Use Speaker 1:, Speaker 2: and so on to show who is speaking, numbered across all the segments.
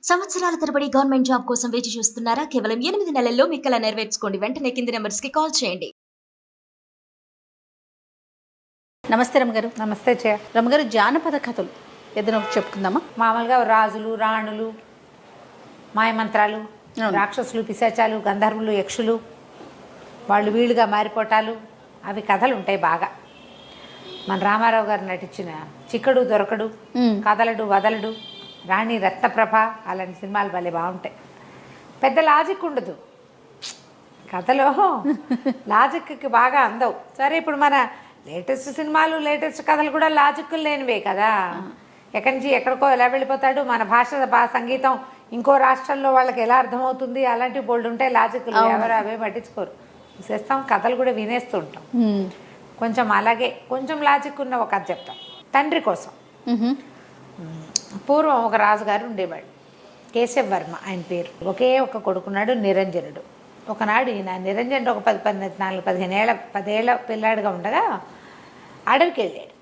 Speaker 1: సంవత్సరాల తరబడి government job కోసం వేచి చూస్తున్నారా? కేవలం 8 నెలల్లో మీ కల నెరవేర్చుకోండి. వెంటనే కింది నంబర్స్‌కి కాల్ చేయండి.
Speaker 2: నమస్తే రమ్మగారు.
Speaker 3: నమస్తే చే
Speaker 2: రమ్మగారు, జానపద కథలు ఏదైనా ఒకటి చెప్పుకుందామా?
Speaker 3: మామూలుగా రాజులు, రాణులు, మాయమంత్రాలు, రాక్షసులు, పిశాచాలు, గంధర్వులు, యక్షులు, వాళ్ళు వీళ్ళుగా మారిపోవటాలు, అవి కథలు ఉంటాయి బాగా. మన రామారావు గారు నటించిన చిక్కడు దొరకడు, కదలడు వదలడు, రాణి రత్నప్రభ, అలాంటి సినిమాలు భలే బాగుంటాయి. పెద్ద లాజిక్ ఉండదు కథలో, లాజిక్కి బాగా అందవు. సరే, ఇప్పుడు మన లేటెస్ట్ సినిమాలు, లేటెస్ట్ కథలు కూడా లాజిక్లు లేనివే కదా. ఎక్కడి నుంచి ఎక్కడికో ఎలా వెళ్ళిపోతాడు, మన సంగీతం ఇంకో రాష్ట్రంలో వాళ్ళకి ఎలా అర్థమవుతుంది, అలాంటివి బోల్డ్ ఉంటాయి లాజిక్లు. ఎవరు అవే పట్టించుకోరు, చూసేస్తాం. కథలు కూడా వినేస్తూ ఉంటాం. కొంచెం అలాగే కొంచెం లాజిక్ ఉన్న ఒక కథ చెప్తాం. తండ్రి కోసం. పూర్వం ఒక రాజుగారు ఉండేవాడు, కేశవ వర్మ ఆయన పేరు. ఒకే ఒక కొడుకున్నాడు, నిరంజనుడు. ఒకనాడు ఈయన నిరంజనుడు ఒక 10 ఏళ్ళ పిల్లాడిగా ఉండగా అడవికి వెళ్ళాడు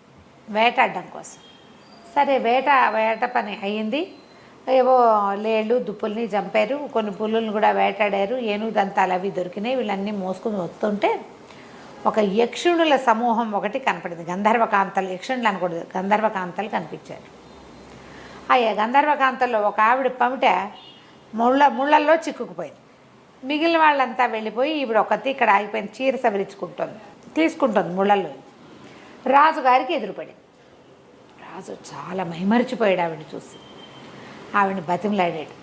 Speaker 3: వేటాడడం కోసం. సరే, వేట పని అయ్యింది. ఏవో లేళ్ళు దుప్పుల్ని చంపారు, కొన్ని పులుల్ని కూడా వేటాడారు, ఏనుగు దంతాలు అవి దొరికినాయి. వీళ్ళన్నీ మోసుకుని వస్తుంటే ఒక యక్షుణుల సమూహం ఒకటి కనపడింది. గంధర్వకాంతలు, యక్షుణులు అనకూడదు, గంధర్వకాంతలు కనిపించారు. ఆ గంధర్వకాంతల్లో ఒక ఆవిడ పమిట ముళ్ళల్లో చిక్కుకుపోయింది. మిగిలిన వాళ్ళంతా వెళ్ళిపోయి ఈవిడ ఒకటి ఇక్కడ ఆగిపోయింది, చీర తీసుకుంటుంది ముళ్ళల్లో. రాజుగారికి ఎదురుపడింది. రాజు చాలా మైమరిచిపోయాడు ఆవిడని చూసి. ఆవిడని బతిమలాడాడు,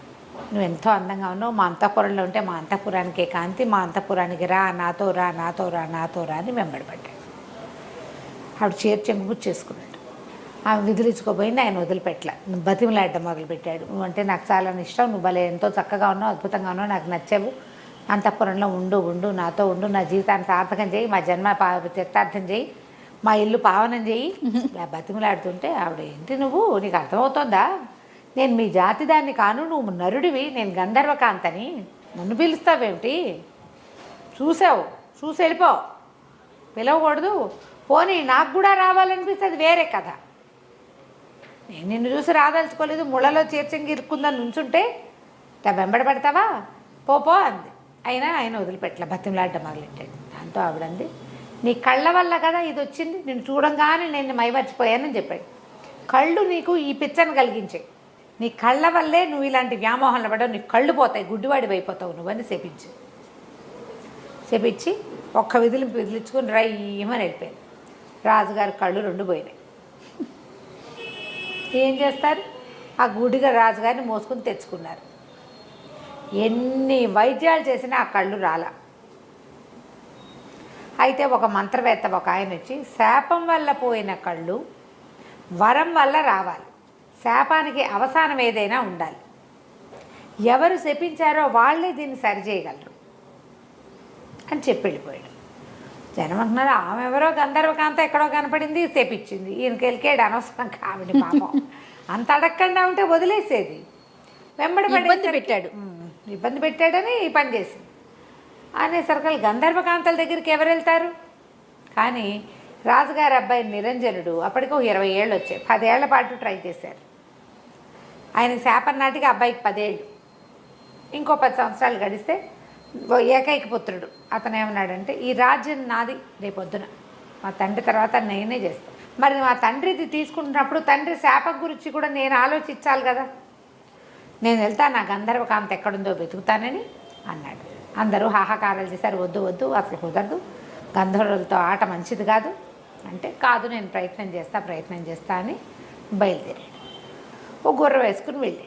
Speaker 3: నువ్వు ఎంతో అందంగా ఉన్నావు, మా అంతఃపురంలో ఉంటే మా అంతఃపురానికే కాంతి, మా అంతఃపురానికి రా, నాతో రా, నాతో రా, నాతో రా అని వెంబడబడ్డాడు. ఆవిడ చీర చేసుకున్నాడు. ఆమె విదిలించుకోపోయింది, ఆయన వదిలిపెట్టలే. నువ్వు బతిమలాడడం మొదలుపెట్టాడు. నువ్వంటే నాకు చాలా ఇష్టం, నువ్వు భలే ఎంతో చక్కగా ఉన్నావు, అద్భుతంగా ఉన్నావు, నాకు నచ్చావు, అంతఃపురంలో ఉండు, నాతో ఉండు, నా జీవితాన్ని సార్థకం చేయి, మా జన్మ చరితార్థం చేయి, మా ఇల్లు పావనం చేయి. ఇలా బతిమలాడుతుంటే ఆవిడ, ఏంటి నువ్వు, నీకు అర్థమవుతోందా, నేను మీ జాతి దాన్ని కాను, నువ్వు నరుడివి, నేను గంధర్వకాంతని, నన్ను పిలుస్తావేమిటి, చూసి వెళ్ళిపో, పిలవకూడదు, పోనీ నాకు కూడా రావాలనిపిస్తే అది వేరే కథ. నేను నిన్ను చూసి రాదలుచుకోలేదు, ముళ్ళలో చేర్చంగి ఇరుక్కుందని నుంచుంటే ఇట్లా వెంబడబడతావా, పో అంది. అయినా ఆయన వదిలిపెట్టలే, బతిమలాడడం మొదలెట్టాడు. దాంతో ఆవిడంది, నీ కళ్ళ వల్ల కదా ఇది వచ్చింది, నేను చూడంగానే నేను మైమర్చిపోయానని చెప్పాడు. కళ్ళు నీకు ఈ పిచ్చని కలిగించాయి, నీ కళ్ళ వల్లే నువ్వు ఇలాంటి వ్యామోహంలో పడ్డావు, నీ కళ్ళు పోతాయి, గుడ్డివాడివి అయిపోతావు నువ్వని చెప్పించి ఒక్క విదిలించుకుని రయ్యమని వెళ్ళిపోయాడు. రాజుగారి కళ్ళు 2 పోయినాయి. ఏం చేస్తారు, ఆ గుడిగా రాజుగారిని మోసుకుని తెచ్చుకున్నారు. ఎన్ని వైద్యాలు చేసినా ఆ కళ్ళు రాలా. అయితే ఒక మంత్రవేత్త ఒక ఆయన వచ్చి, శాపం వల్ల పోయిన కళ్ళు వరం వల్ల రావాలి, శాపానికి అవసానం ఏదైనా ఉండాలి, ఎవరు శపించారో వాళ్ళే దీన్ని సరిచేయగలరు అని చెప్పి వెళ్ళిపోయాడు. జనం అంటున్నారు, ఆమె ఎవరో గంధర్వకాంత ఎక్కడో కనపడింది, శపించింది, ఈయనకి వెళ్ళికాడు, అనవసరం కావిడి పాపం, అంత అడగకుండా ఉంటే వదిలేసేది. ఇబ్బంది పెట్టాడని ఈ పని చేసింది అనేసరికి గంధర్వకాంతల దగ్గరికి ఎవరు వెళ్తారు. కానీ రాజుగారి అబ్బాయి నిరంజనుడు అప్పటికి 20 ఏళ్ళు వచ్చాయి, 10 ఏళ్ల పాటు ట్రై చేశారు. ఆయన శాపం నాటికి అబ్బాయికి 10 ఏళ్ళు, ఇంకో 10 సంవత్సరాలు గడిస్తే ఏకైక పుత్రుడు. అతను ఏమన్నాడంటే, ఈ రాజ్యం నాది, రేపొద్దున మా తండ్రి తర్వాత నేనే చేస్తాను. మరి మా తండ్రిది తీసుకుంటున్నప్పుడు తండ్రి శాపం గురించి కూడా నేను ఆలోచించాలి కదా, నేను వెళ్తాను, నా గంధర్వకాంత ఎక్కడుందో వెతుకుతానని అన్నాడు. అందరూ హాహాకారాలు చేశారు, వద్దు అసలు కుదరదు, గంధర్వులతో ఆట మంచిది కాదు అంటే, కాదు నేను ప్రయత్నం చేస్తా అని బయలుదేరాడు. ఓ గుర్ర వేసుకుని వెళ్ళాడు.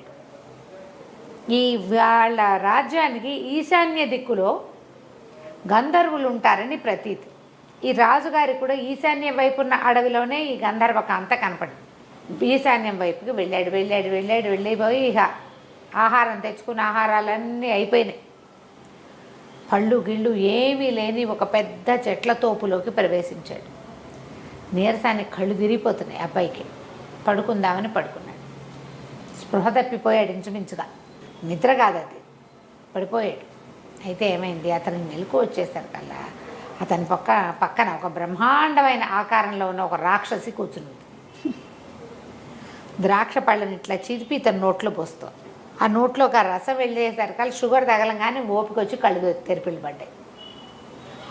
Speaker 3: ఈ వాళ్ళ రాజ్యానికి ఈశాన్య దిక్కులో గంధర్వులు ఉంటారని ప్రతీతి. ఈ రాజుగారికి కూడా ఈశాన్యం వైపు ఉన్న అడవిలోనే ఈ గంధర్వకాంత కనపడింది. ఈశాన్యం వైపుకి వెళ్ళిపోయి ఇక ఆహారం తెచ్చుకున్న ఆహారాలన్నీ అయిపోయినాయి. పళ్ళు గిళ్ళు ఏమీ లేని ఒక పెద్ద చెట్ల తోపులోకి ప్రవేశించాడు. నీరసానికి కళ్ళు తిరిగిపోతున్నాయి అబ్బాయికి. పడుకుందామని పడుకున్నాడు. స్పృహ తప్పిపోయాడు, ఇంచుమించుగా నిద్ర కాదు అది, పడిపోయాడు. అయితే ఏమైంది, అతనికి మెలకు వచ్చేసరికల్లా అతని పక్కన ఒక బ్రహ్మాండమైన ఆకారంలో ఉన్న ఒక రాక్షసి కూర్చుంది. ద్రాక్ష పళ్ళని ఇట్లా చిరిపి తన నోట్లో పోస్తుంది. ఆ నోట్లోకి ఆ రసం వెళ్ళేసరికి షుగర్ తగలంగానే ఓపిక వచ్చి కళ్ళు తెరిపిల్లు పడ్డాయి.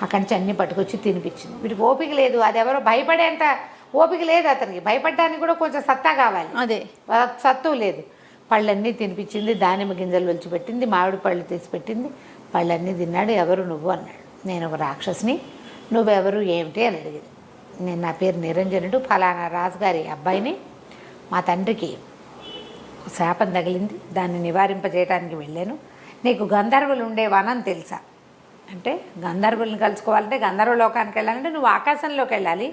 Speaker 3: అక్కడి నుంచి అన్నీ పట్టుకొచ్చి తినిపించింది. వీడికి ఓపిక లేదు, అది ఎవరో భయపడేంత ఓపిక లేదు అతనికి. భయపడడానికి కూడా కొంచెం సత్తా కావాలి,
Speaker 2: అదే
Speaker 3: సత్తు లేదు. పళ్ళన్నీ తినిపించింది, దానిమ్మ గింజలు ఒలిచిపెట్టింది, మామిడి పళ్ళు తీసి పెట్టింది. పళ్ళన్నీ తిన్నాడు. ఎవరు నువ్వు అన్నాడు. నేను ఒక రాక్షసిని, నువ్వెవరు ఏమిటి అని అడిగింది. నేను నా పేరు నిరంజనుడు, ఫలానా రాజుగారి అబ్బాయిని. మా తండ్రికి శాపం తగిలింది, దాన్ని నివారింపజేయడానికి వెళ్ళాను. నీకు గంధర్వులు ఉండే వనం తెలుసా అంటే, గంధర్వులను కలుసుకోవాలంటే గంధర్వ లోకానికి వెళ్ళాలంటే నువ్వు ఆకాశంలోకి వెళ్ళాలి,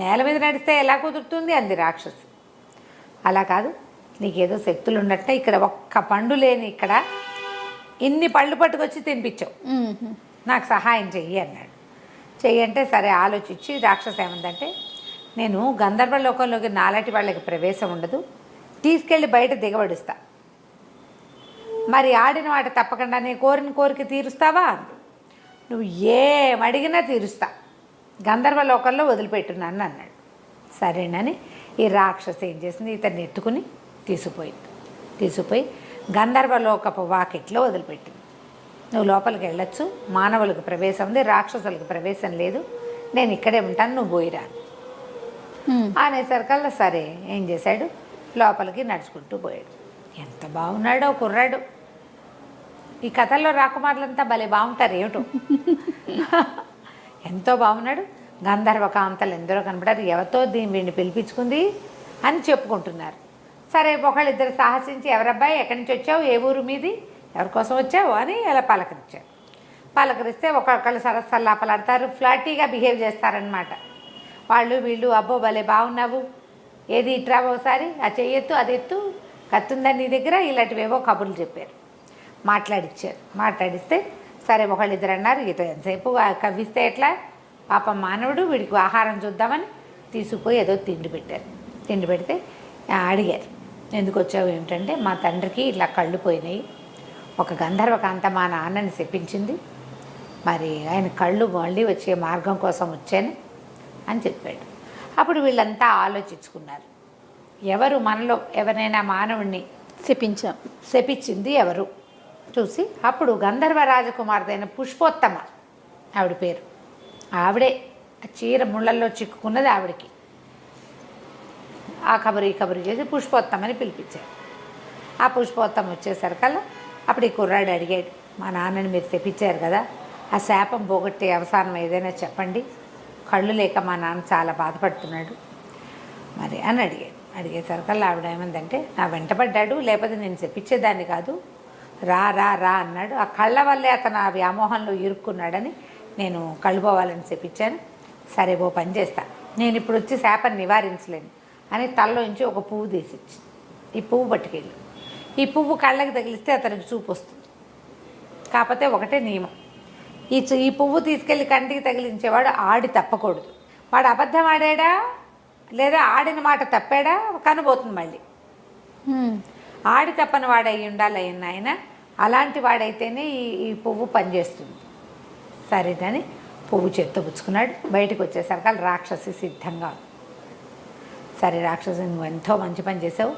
Speaker 3: నేల మీద నడిస్తే ఎలా కుదురుతుంది అంది రాక్షసి. అలా కాదు, నీకేదో శక్తులు ఉన్నట్టే ఇక్కడ ఒక్క పండు లేని ఇక్కడ ఇన్ని పళ్ళు పట్టుకొచ్చి తినిపించావు, నాకు సహాయం చెయ్యి అన్నాడు. చెయ్యంటే సరే ఆలోచించి రాక్షస ఏమందంటే, నేను గంధర్వ లోకంలోకి నాలాంటి వాళ్ళకి ప్రవేశం ఉండదు, తీసుకెళ్ళి బయట దిగబడుస్తా, మరి ఆడిన వాటి తప్పకుండా నేను కోరిన కోరిక తీరుస్తావా అంది. నువ్వు ఏమడిగినా తీరుస్తా, గంధర్వ లోకంలో వదిలిపెట్టున్నాను అన్నాడు. సరేనని ఈ రాక్షసి ఏం చేసింది, ఇతన్ని ఎత్తుకుని తీసుకుపోయి గంధర్వలోకపు వాకిట్లో వదిలిపెట్టింది. నువ్వు లోపలికి వెళ్ళొచ్చు, మానవులకు ప్రవేశం ఉంది, రాక్షసులకు ప్రవేశం లేదు, నేను ఇక్కడే ఉంటాను, నువ్వు పోయిరా అనేసరికల్లా సరే ఏం చేశాడు, లోపలికి నడుచుకుంటూ పోయాడు. ఎంత బాగున్నాడో కుర్రాడు. ఈ కథల్లో రాకుమారులంతా భలే బాగుంటారు ఏమిటో. ఎంతో బాగున్నాడు. గంధర్వ కాంతలు ఎందరో కనపడారు. ఎవరితో వీడిని పిలిపించుకుంది అని చెప్పుకుంటున్నారు. సరే ఒకళ్ళిద్దరు సాహసించి, ఎవరబ్బాయి ఎక్కడి నుంచి వచ్చావు, ఏ ఊరు మీది, ఎవరి కోసం వచ్చావు అని ఇలా పలకరించారు. పలకరిస్తే ఒకళ్ళు సరస్సల్లాపలాడతారు, ఫ్లాటీగా బిహేవ్ చేస్తారనమాట. వాళ్ళు వీళ్ళు, అబ్బో భలే బాగున్నావు, ఏది ఇట్రా ఒకసారి, ఆ చెయ్యెత్తు అది ఎత్తు, కత్తుందని నీ దగ్గర, ఇలాంటివేవో కబుర్లు చెప్పారు, మాట్లాడిచ్చారు. మాట్లాడిస్తే సరే ఒకళ్ళిద్దరు అన్నారు, ఇటు ఎంతసేపు కవ్విస్తే ఎట్లా, పాపం మానవుడు, వీడికి ఆహారం చూద్దామని తీసుకుపోయి ఏదో తిండి పెట్టారు. తిండి పెడితే అడిగారు, ఎందుకు వచ్చావు ఏమిటంటే, మా తండ్రికి ఇలా కళ్ళు పోయినాయి, ఒక గంధర్వకాంత మా నాన్నని శపించింది, మరి ఆయన కళ్ళు మళ్ళీ వచ్చే మార్గం కోసం వచ్చాను అని చెప్పాడు. అప్పుడు వీళ్ళంతా ఆలోచించుకున్నారు, ఎవరు మనలో ఎవరైనా మానవుణ్ణి శపించింది ఎవరు చూసి, అప్పుడు గంధర్వ రాజకుమార్తె పుష్పోత్తమ ఆవిడ పేరు, ఆవిడే ఆ చీర ముళ్ళల్లో చిక్కుకున్నది ఆవిడికి. ఆ కబురు ఈ కబురు చేసి పుష్పోత్తమని పిలిపించారు. ఆ పుష్పోత్తమ వచ్చేసరికల్లా అప్పుడు ఈ కుర్రాడు అడిగాడు, మా నాన్నని మీరు తెప్పించారు కదా, ఆ శాపం పోగొట్టే అవసానం ఏదైనా చెప్పండి, కళ్ళు లేక మా నాన్న చాలా బాధపడుతున్నాడు మరి అని అడిగాడు. అడిగేసరికల్లా ఆవిడ ఏమందంటే, నా వెంటపడ్డాడు, లేకపోతే నేను చెప్పించేదాన్ని కాదు, రా రా రా అన్నాడు, ఆ కళ్ళ వల్లే అతను ఆ వ్యామోహంలో ఇరుక్కున్నాడని నేను కళ్ళు పోవాలని చెప్పించాను. సరే ఓ పని చేస్తా, నేను ఇప్పుడు వచ్చి శాపం నివారించలేను అని తలలోంచి ఒక పువ్వు తీసిచ్చి, ఈ పువ్వు పట్టుకెళ్ళి, ఈ పువ్వు కళ్ళకి తగిలిస్తే అతనికి చూపు వస్తుంది, కాకపోతే ఒకటే నియమం, ఈ పువ్వు తీసుకెళ్ళి కంటికి తగిలించేవాడు ఆడి తప్పకూడదు. వాడు అబద్ధం ఆడాడా లేదా ఆడిన మాట తప్పాడా కనుబోతుంది మళ్ళీ. ఆడి తప్పని వాడై ఉండాలి ఆయన, అలాంటి వాడైతేనే ఈ పువ్వు పనిచేస్తుంది. సరేనని పువ్వు చేత్తో పుచ్చుకున్నాడు. బయటకు వచ్చేసరికి రాక్షసి సిద్ధంగా. సరే రాక్షసి, నువ్వు ఎంతో మంచి పని చేసావు,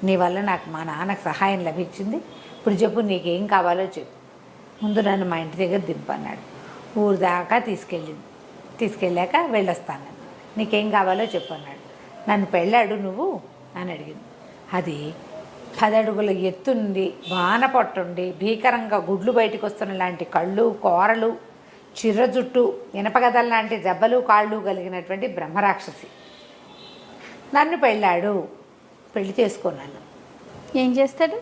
Speaker 3: నీ వల్ల నాకు మా నాన్నకు సహాయం లభించింది, ఇప్పుడు చెప్పు నీకేం కావాలో చెప్పు, ముందు నన్ను మా ఇంటి దగ్గర దింపన్నాడు. ఊరు దాకా తీసుకెళ్ళాక వెళ్ళొస్తాను, నీకేం కావాలో చెప్పు అన్నాడు. నన్ను పెళ్ళాడు నువ్వు అని అడిగింది. అది 10 అడుగుల ఎత్తుండి, వాన పట్టుండి, భీకరంగా గుడ్లు బయటకు వస్తున్న లాంటి కళ్ళు, కోరలు, చిర్ర జుట్టు, ఇనపగదల లాంటి జబ్బలు కాళ్ళు కలిగినటువంటి బ్రహ్మరాక్షసి నన్ను పెళ్ళాడు, పెళ్లి చేసుకున్నాను.
Speaker 2: ఏం చేస్తాడు?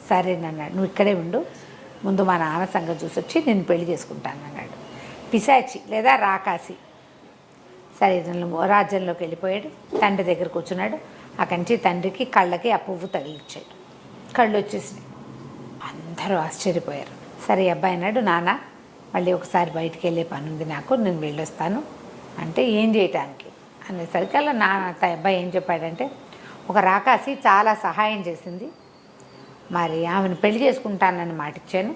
Speaker 3: సరేనన్నాడు, నువ్వు ఇక్కడే ఉండు, ముందు మా నాన్న సంగతి చూసి వచ్చి నేను పెళ్లి చేసుకుంటాను అన్నాడు. పిశాచి లేదా రాకాసి. సరే రాజ్యంలోకి వెళ్ళిపోయాడు, తండ్రి దగ్గర కూర్చున్నాడు. అక్కడి నుంచి తండ్రికి కళ్ళకి ఆ పువ్వు తగిలిచ్చాడు, కళ్ళు వచ్చేసినాయి. అందరూ ఆశ్చర్యపోయారు. సరే అబ్బాయి అన్నాడు, నాన్న మళ్ళీ ఒకసారి బయటికి వెళ్ళే పని ఉంది నాకు, నేను వెళ్ళొస్తాను అంటే, ఏం చేయటానికి అనేసరికి అలా అబ్బాయి ఏం చెప్పాడంటే, ఒక రాకాసి చాలా సహాయం చేసింది, మరి ఆమెను పెళ్లి చేసుకుంటానని మాటిచ్చాను,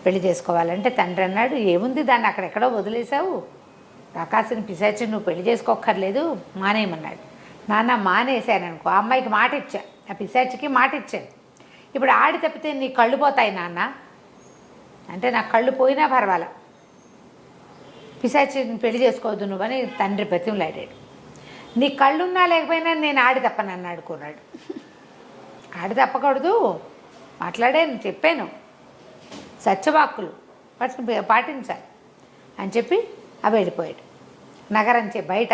Speaker 3: పెళ్లి చేసుకోవాలంటే తండ్రి అన్నాడు, ఏముంది దాన్ని అక్కడెక్కడో వదిలేసావు, రాకాసిని పిశాచి నువ్వు పెళ్లి చేసుకోక్కర్లేదు మానేయమన్నాడు. నాన్న మానేశాను అనుకో, ఆ అమ్మాయికి మాట ఇచ్చా, ఆ పిశాచికి మాట ఇచ్చాను, ఇప్పుడు ఆడి తప్పితే నీ కళ్ళు పోతాయి నాన్న అంటే, నాకు కళ్ళు పోయినా పర్వాలా, పిశాచిని పెళ్లి చేసుకోవద్దు నువ్వని తండ్రి బతిమలాడాడు. నీ కళ్ళున్నా లేకపోయినా నేను ఆడి తప్పనని ఆడుకున్నాడు. ఆడి తప్పకూడదు, మాట్లాడాను, చెప్పాను, సత్యవాక్కులు వాటిని పాటించాలి అని చెప్పి అవి వెళ్ళిపోయాడు. నగరం బయట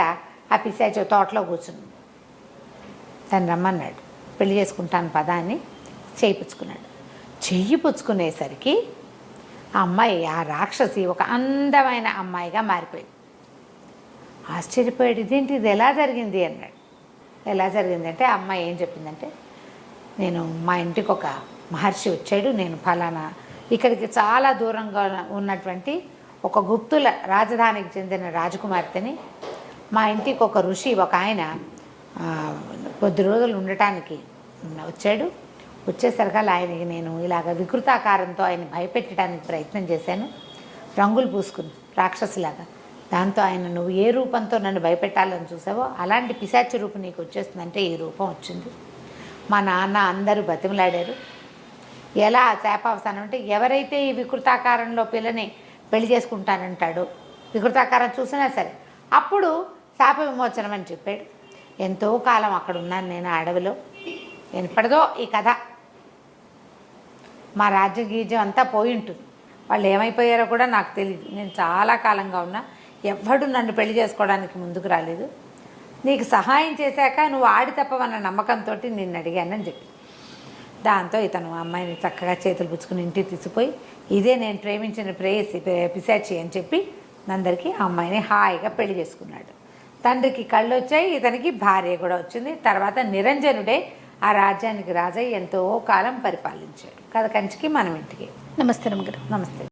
Speaker 3: ఆ పిశాచి తోటలో కూర్చుని తను రమ్మన్నాడు. పెళ్లి చేసుకుంటాను పదా అని చేయిపుచ్చుకున్నాడు. చెయ్యి పుచ్చుకునేసరికి ఆ అమ్మాయి, ఆ రాక్షసి ఒక అందమైన అమ్మాయిగా మారిపోయింది. ఆశ్చర్యపోయాడు, ఇదేంటి, ఇది ఎలా జరిగింది అన్నాడు. ఎలా జరిగిందంటే ఆ అమ్మాయి ఏం చెప్పిందంటే, నేను మా ఇంటికి ఒక మహర్షి వచ్చాడు, నేను ఫలానా ఇక్కడికి చాలా దూరంగా ఉన్నటువంటి ఒక గుప్తుల రాజధానికి చెందిన రాజకుమార్తెని, మా ఇంటికి ఒక ఋషి ఒక ఆయన కొద్ది రోజులు ఉండటానికి వచ్చాడు. వచ్చేసరికి ఆయనకి నేను ఇలాగ వికృతాకారంతో ఆయన భయపెట్టడానికి ప్రయత్నం చేశాను, రంగులు పూసుకుని రాక్షసులాగా. దాంతో ఆయన, నువ్వు ఏ రూపంతో నన్ను భయపెట్టాలని చూసావో అలాంటి పిశాచి రూపం నీకు వచ్చేస్తుందంటే ఈ రూపం వచ్చింది. మా నాన్న అందరూ బతిమలాడారు. ఎలా శాపావసానం అంటే, ఎవరైతే ఈ వికృతాకారంలో పిల్లని పెళ్లి చేసుకుంటానంటాడో, వికృతాకారం చూసినా సరే, అప్పుడు శాప విమోచనం అని చెప్పాడు. ఎంతో కాలం అక్కడ ఉన్నాను నేను అడవిలో. ఎప్పటిదో ఈ కథ, మా రాజ్యగీజ్యం అంతా పోయి ఉంటుంది. వాళ్ళు ఏమైపోయారో కూడా నాకు తెలియదు. నేను చాలా కాలంగా ఉన్నా, ఎవ్వడు నన్ను పెళ్లి చేసుకోవడానికి ముందుకు రాలేదు. నీకు సహాయం చేశాక నువ్వు ఆడి తప్పవన్న నమ్మకంతో నిన్ను అడిగానని చెప్పి, దాంతో ఇతను అమ్మాయిని చక్కగా చేతులు పుచ్చుకుని ఇంటికి తీసుకుపోయి, ఇదే నేను ప్రేమించిన ప్రేయసి పిశాచి అని చెప్పి అందరికీ ఆ అమ్మాయిని హాయిగా పెళ్లి చేసుకున్నాడు. తండ్రికి కళ్ళు వచ్చాయి, ఇతనికి భార్య కూడా వచ్చింది. తర్వాత నిరంజనుడే ఆ రాజ్యానికి రాజై ఎంతో కాలం పరిపాలించాడు. కథ కంచికి మనం ఇంటికి.
Speaker 2: నమస్తే రమ్మగారు.
Speaker 3: నమస్తే.